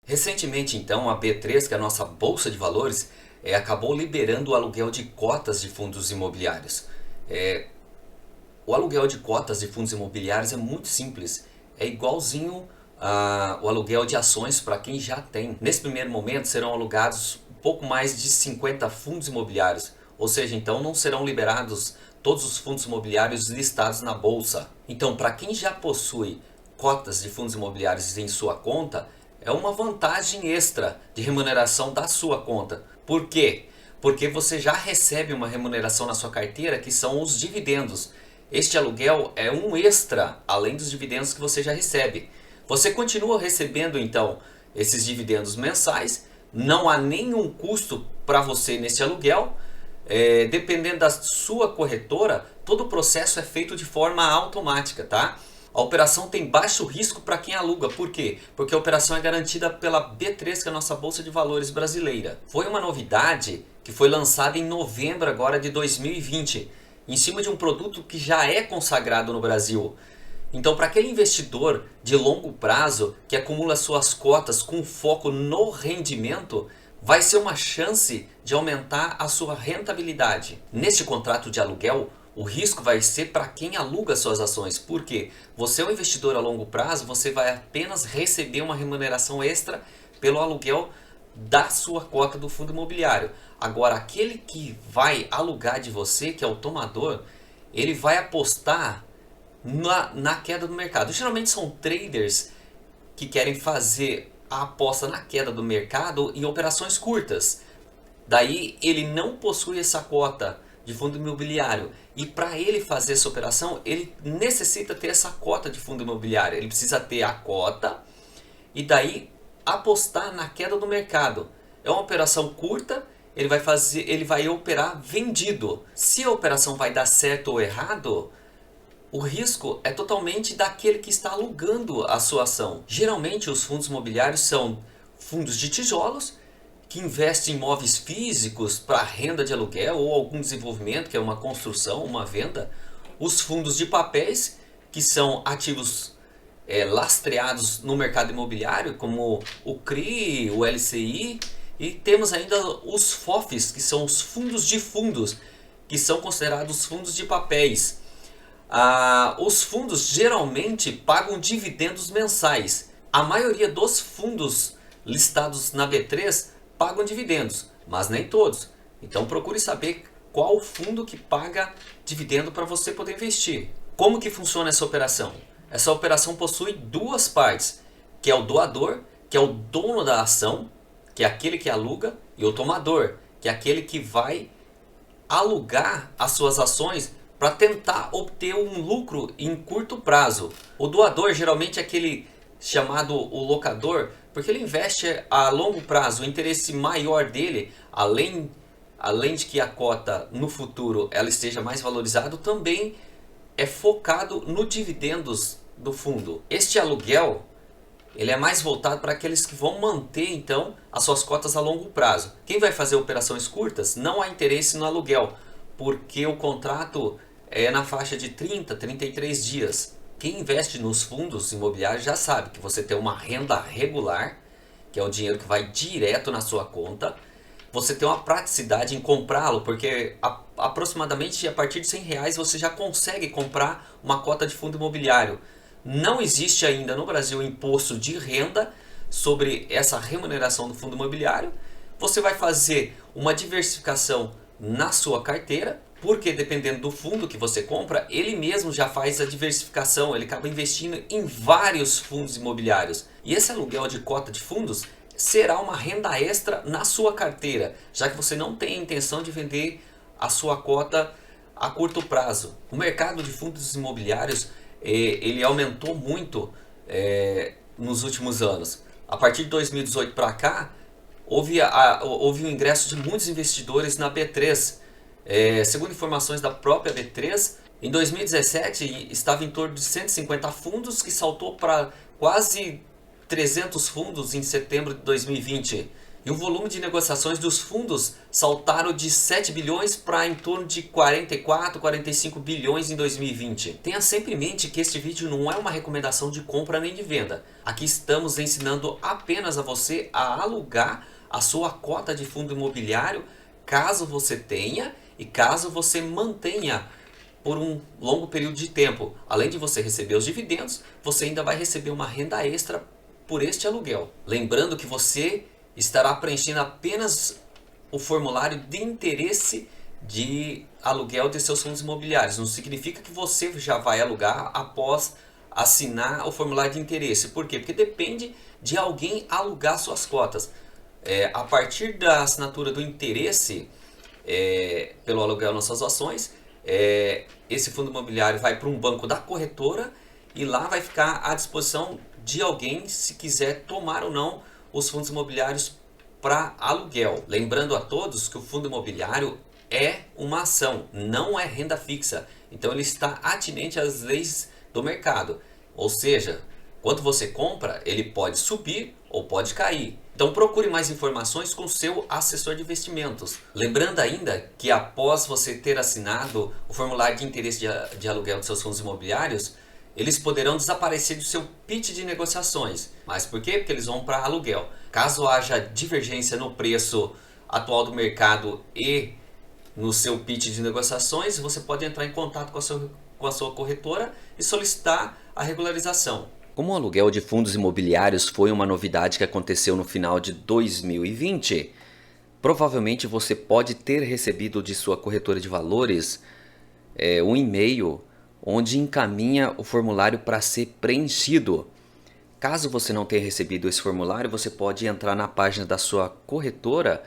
Recentemente, então, a B3, que é a nossa bolsa de valores, acabou liberando o aluguel de cotas de fundos imobiliários. É, o aluguel de cotas de fundos imobiliários é muito simples, é igualzinho ao aluguel de ações para quem já tem. Nesse primeiro momento serão alugados um pouco mais de 50 fundos imobiliários, ou seja, então não serão liberados todos os fundos imobiliários listados na bolsa. Então, para quem já possui cotas de fundos imobiliários em sua conta, é uma vantagem extra de remuneração da sua conta. Por quê? Porque você já recebe uma remuneração na sua carteira que são os dividendos. Este aluguel é um extra, além dos dividendos que você já recebe. Você continua recebendo então esses dividendos mensais, não há nenhum custo para você nesse aluguel. Dependendo da sua corretora, todo o processo é feito de forma automática, tá? A operação tem baixo risco para quem aluga. Por quê? Porque a operação é garantida pela B3, que é a nossa Bolsa de Valores brasileira. Foi uma novidade que foi lançada em novembro agora de 2020, em cima de um produto que já é consagrado no Brasil. Então, para aquele investidor de longo prazo que acumula suas cotas com foco no rendimento, vai ser uma chance de aumentar a sua rentabilidade. Neste contrato de aluguel, o risco vai ser para quem aluga suas ações. Por quê? Você é um investidor a longo prazo, você vai apenas receber uma remuneração extra pelo aluguel da sua cota do fundo imobiliário. Agora, aquele que vai alugar de você, que é o tomador, ele vai apostar na queda do mercado. Geralmente são traders que querem fazer a aposta na queda do mercado em operações curtas. Daí ele não possui essa cota de fundo imobiliário. E para ele fazer essa operação, ele necessita ter essa cota de fundo imobiliário. Ele precisa ter a cota e daí apostar na queda do mercado. É uma operação curta, ele vai operar vendido. Se a operação vai dar certo ou errado, o risco é totalmente daquele que está alugando a sua ação. Geralmente os fundos imobiliários são fundos de tijolos que investem em imóveis físicos para renda de aluguel ou algum desenvolvimento, que é uma construção, uma venda. Os fundos de papéis, que são ativos lastreados no mercado imobiliário, como o CRI, o LCI. E temos ainda os FOFs, que são os fundos de fundos, que são considerados fundos de papéis. Os fundos geralmente pagam dividendos mensais. A maioria dos fundos listados na B3 pagam dividendos, mas nem todos. Então procure saber qual fundo que paga dividendo para você poder investir. Como que funciona essa operação? Essa operação possui duas partes, que é o doador, que é o dono da ação, que é aquele que aluga, e o tomador, que é aquele que vai alugar as suas ações para tentar obter um lucro em curto prazo. O doador geralmente é aquele chamado o locador, porque ele investe a longo prazo. O interesse maior dele, além de que a cota no futuro ela esteja mais valorizada, também é focado no dividendos do fundo. Este aluguel ele é mais voltado para aqueles que vão manter então as suas cotas a longo prazo. Quem vai fazer operações curtas não há interesse no aluguel, porque o contrato é na faixa de 30, 33 dias. Quem investe nos fundos imobiliários já sabe que você tem uma renda regular, que é o dinheiro que vai direto na sua conta. Você tem uma praticidade em comprá-lo, porque aproximadamente a partir de R$ 100 você já consegue comprar uma cota de fundo imobiliário. Não existe ainda no Brasil imposto de renda sobre essa remuneração do fundo imobiliário. Você vai fazer uma diversificação na sua carteira, porque dependendo do fundo que você compra, ele mesmo já faz a diversificação, ele acaba investindo em vários fundos imobiliários. E esse aluguel de cota de fundos será uma renda extra na sua carteira, já que você não tem a intenção de vender a sua cota a curto prazo. O mercado de fundos imobiliários ele aumentou muito nos últimos anos. A partir de 2018 para cá, houve o ingresso de muitos investidores na B3. Segundo informações da própria B3, em 2017 estava em torno de 150 fundos, que saltou para quase 300 fundos em setembro de 2020. E o volume de negociações dos fundos saltaram de 7 bilhões para em torno de 44, 45 bilhões em 2020. Tenha sempre em mente que este vídeo não é uma recomendação de compra nem de venda. Aqui estamos ensinando apenas a você a alugar a sua cota de fundo imobiliário, caso você tenha e caso você mantenha por um longo período de tempo. Além de você receber os dividendos, você ainda vai receber uma renda extra por este aluguel. Lembrando que você estará preenchendo apenas o formulário de interesse de aluguel de seus fundos imobiliários. Não significa que você já vai alugar após assinar o formulário de interesse. Por quê? Porque depende de alguém alugar suas cotas. A partir da assinatura do interesse pelo aluguel nas suas ações, esse fundo imobiliário vai para um banco da corretora e lá vai ficar à disposição de alguém se quiser tomar ou não os fundos imobiliários para aluguel. Lembrando a todos que o fundo imobiliário é uma ação, não é renda fixa. Então ele está atinente às leis do mercado. Ou seja, quando você compra, ele pode subir ou pode cair. Então procure mais informações com seu assessor de investimentos. Lembrando ainda que após você ter assinado o formulário de interesse de aluguel dos seus fundos imobiliários, eles poderão desaparecer do seu pitch de negociações. Mas por quê? Porque eles vão para aluguel. Caso haja divergência no preço atual do mercado e no seu pitch de negociações, você pode entrar em contato com a sua corretora e solicitar a regularização. Como o aluguel de fundos imobiliários foi uma novidade que aconteceu no final de 2020, provavelmente você pode ter recebido de sua corretora de valores um e-mail onde encaminha o formulário para ser preenchido. Caso você não tenha recebido esse formulário, você pode entrar na página da sua corretora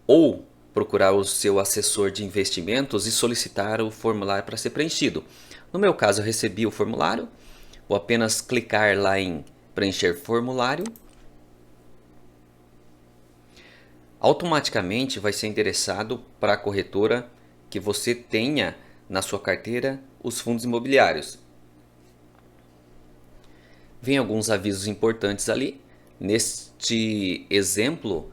ou procurar o seu assessor de investimentos e solicitar o formulário para ser preenchido. No meu caso, eu recebi o formulário, vou apenas clicar lá em preencher formulário. Automaticamente vai ser endereçado para a corretora que você tenha na sua carteira os fundos imobiliários. Vem alguns avisos importantes ali. Neste exemplo,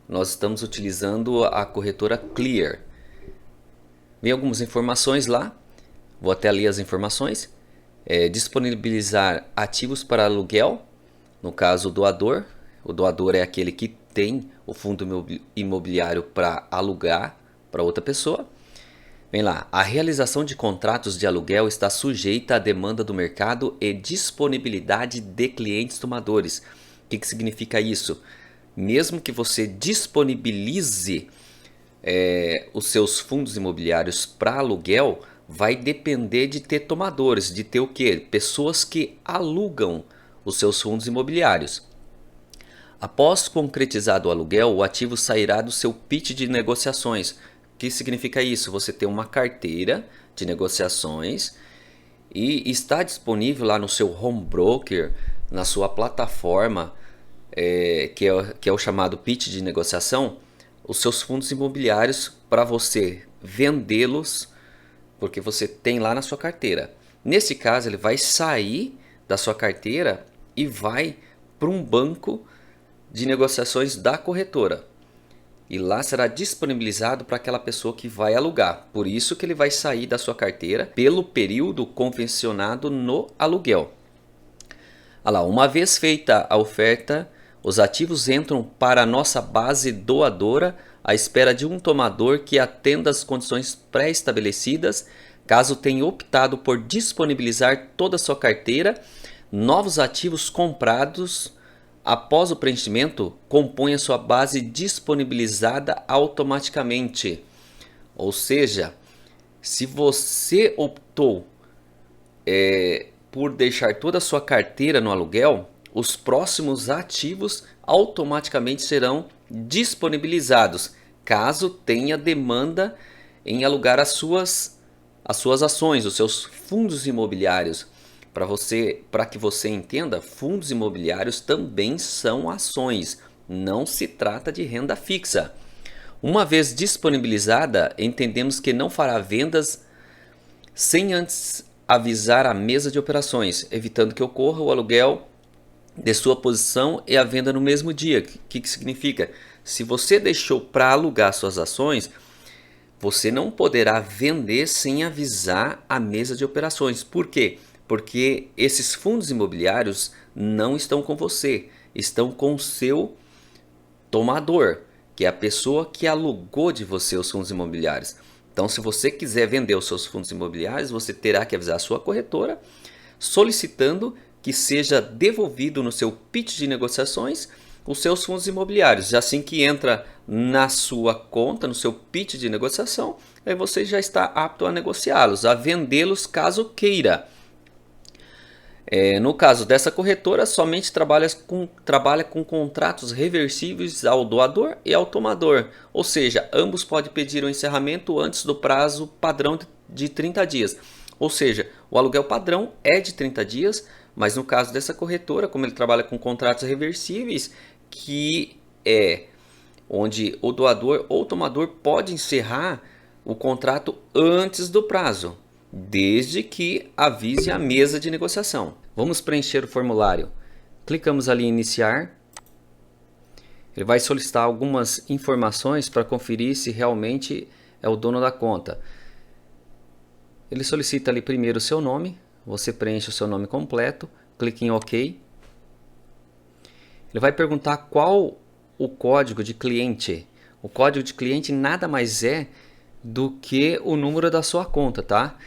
nós estamos utilizando a corretora Clear. Vem algumas informações lá. Vou até ler as informações. Disponibilizar ativos para aluguel. No caso, o doador. O doador é aquele que tem o fundo imobiliário para alugar para outra pessoa. Vem lá, a realização de contratos de aluguel está sujeita à demanda do mercado e disponibilidade de clientes tomadores. O que significa isso? Mesmo que você disponibilize os seus fundos imobiliários para aluguel, vai depender de ter tomadores, de ter o quê? Pessoas que alugam os seus fundos imobiliários. Após concretizado o aluguel, o ativo sairá do seu pitch de negociações. O que significa isso? Você tem uma carteira de negociações e está disponível lá no seu home broker, na sua plataforma, que é o chamado pitch de negociação, os seus fundos imobiliários para você vendê-los, porque você tem lá na sua carteira. Nesse caso, ele vai sair da sua carteira e vai para um banco de negociações da corretora. E lá será disponibilizado para aquela pessoa que vai alugar. Por isso que ele vai sair da sua carteira pelo período convencionado no aluguel. Olha lá, uma vez feita a oferta, os ativos entram para a nossa base doadora à espera de um tomador que atenda às condições pré-estabelecidas. Caso tenha optado por disponibilizar toda a sua carteira, novos ativos comprados após o preenchimento compõem a sua base disponibilizada automaticamente. Ou seja, se você optou por deixar toda a sua carteira no aluguel, os próximos ativos automaticamente serão disponibilizados, caso tenha demanda em alugar as suas ações, os seus fundos imobiliários. Para que você entenda, fundos imobiliários também são ações, não se trata de renda fixa. Uma vez disponibilizada, entendemos que não fará vendas sem antes avisar a mesa de operações, evitando que ocorra o aluguel de sua posição e a venda no mesmo dia. O que significa? Se você deixou para alugar suas ações, você não poderá vender sem avisar a mesa de operações. Por quê? Porque esses fundos imobiliários não estão com você, estão com o seu tomador, que é a pessoa que alugou de você os fundos imobiliários. Então, se você quiser vender os seus fundos imobiliários, você terá que avisar a sua corretora, solicitando que seja devolvido no seu pitch de negociações os seus fundos imobiliários. Assim que entra na sua conta, no seu pitch de negociação, aí você já está apto a negociá-los, a vendê-los caso queira. No caso dessa corretora, somente trabalha com contratos reversíveis ao doador e ao tomador, ou seja, ambos podem pedir o encerramento antes do prazo padrão de 30 dias. Ou seja, o aluguel padrão é de 30 dias, mas no caso dessa corretora, como ele trabalha com contratos reversíveis, que é onde o doador ou tomador pode encerrar o contrato antes do prazo, desde que avise a mesa de negociação. Vamos preencher o formulário. Clicamos ali em iniciar. Ele vai solicitar algumas informações para conferir se realmente é o dono da conta. Ele solicita ali primeiro o seu nome. Você preenche o seu nome completo. Clique em OK. Ele vai perguntar qual o código de cliente. O código de cliente nada mais é do que o número da sua conta, tá?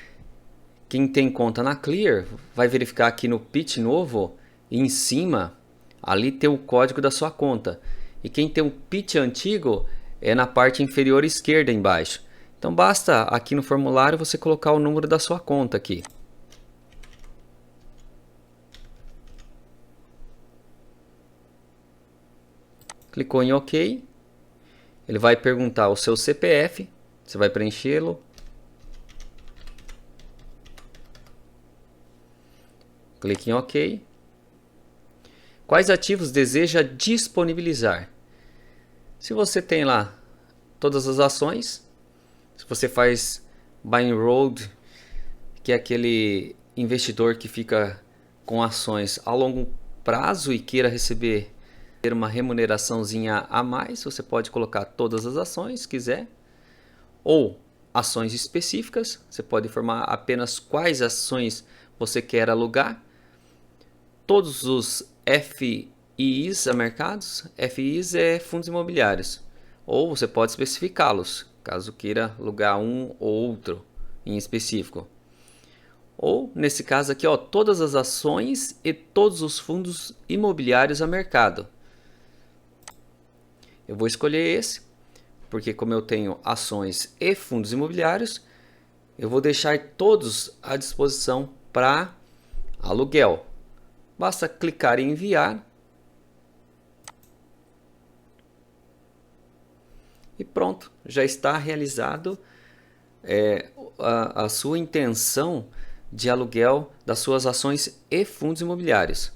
Quem tem conta na Clear vai verificar aqui no pitch novo e em cima ali tem o código da sua conta. E quem tem o pitch antigo é na parte inferior esquerda embaixo. Então basta aqui no formulário você colocar o número da sua conta aqui. Clicou em OK. Ele vai perguntar o seu CPF. Você vai preenchê-lo. Clique em OK. Quais ativos deseja disponibilizar? Se você tem lá todas as ações, se você faz buy and hold, que é aquele investidor que fica com ações a longo prazo e queira receber uma remuneraçãozinha a mais, você pode colocar todas as ações, se quiser. Ou ações específicas, você pode informar apenas quais ações você quer alugar. Todos os FIIs a mercados, FIIs é fundos imobiliários, ou você pode especificá-los, caso queira alugar um ou outro em específico. Ou, nesse caso aqui, ó, todas as ações e todos os fundos imobiliários a mercado. Eu vou escolher esse, porque como eu tenho ações e fundos imobiliários, eu vou deixar todos à disposição para aluguel. Basta clicar em enviar. E pronto, já está realizado a sua intenção de aluguel das suas ações e fundos imobiliários.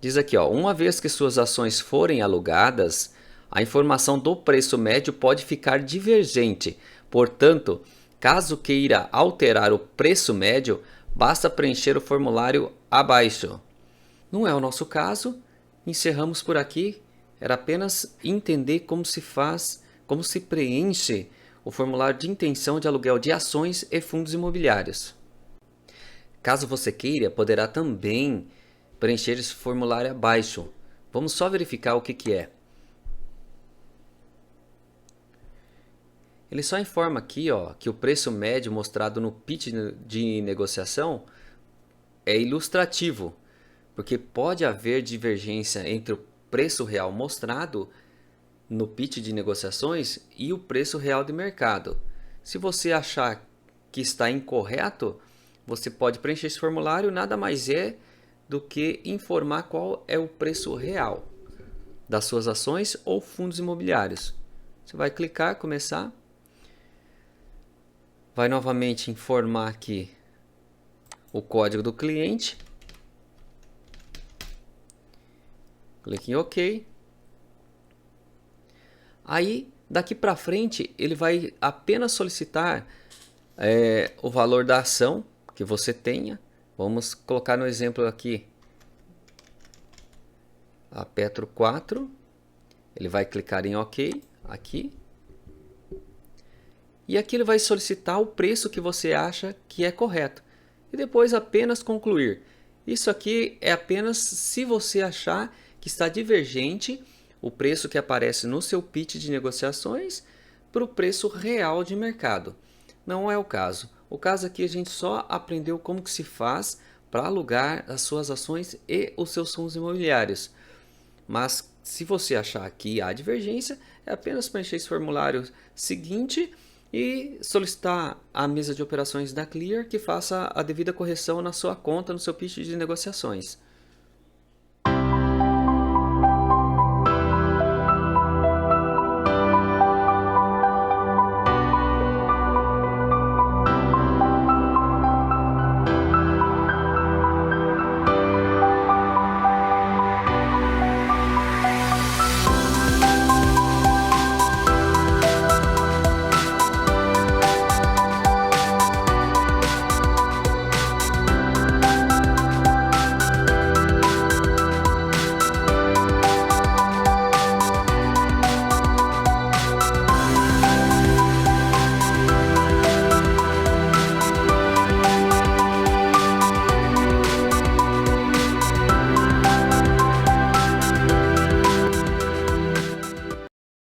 Diz aqui, ó, uma vez que suas ações forem alugadas, a informação do preço médio pode ficar divergente. Portanto, caso queira alterar o preço médio, basta preencher o formulário abaixo. Não é o nosso caso, encerramos por aqui. Era apenas entender como se faz, como se preenche o formulário de intenção de aluguel de ações e fundos imobiliários. Caso você queira, poderá também preencher esse formulário abaixo. Vamos só verificar o que é. Ele só informa aqui, ó, que o preço médio mostrado no pitch de negociação é ilustrativo, porque pode haver divergência entre o preço real mostrado no pitch de negociações e o preço real de mercado. Se você achar que está incorreto, você pode preencher esse formulário, nada mais é do que informar qual é o preço real das suas ações ou fundos imobiliários. Você vai clicar, começar. Vai novamente informar aqui o código do cliente. Clique em OK. Aí, daqui para frente, ele vai apenas solicitar o valor da ação que você tenha. Vamos colocar no exemplo aqui a Petro 4. Ele vai clicar em OK aqui. E aqui ele vai solicitar o preço que você acha que é correto. E depois apenas concluir. Isso aqui é apenas se você achar que está divergente o preço que aparece no seu pitch de negociações para o preço real de mercado. Não é o caso. O caso aqui a gente só aprendeu como que se faz para alugar as suas ações e os seus fundos imobiliários. Mas se você achar que há divergência, é apenas preencher esse formulário seguinte e solicitar à mesa de operações da Clear que faça a devida correção na sua conta, no seu pitch de negociações.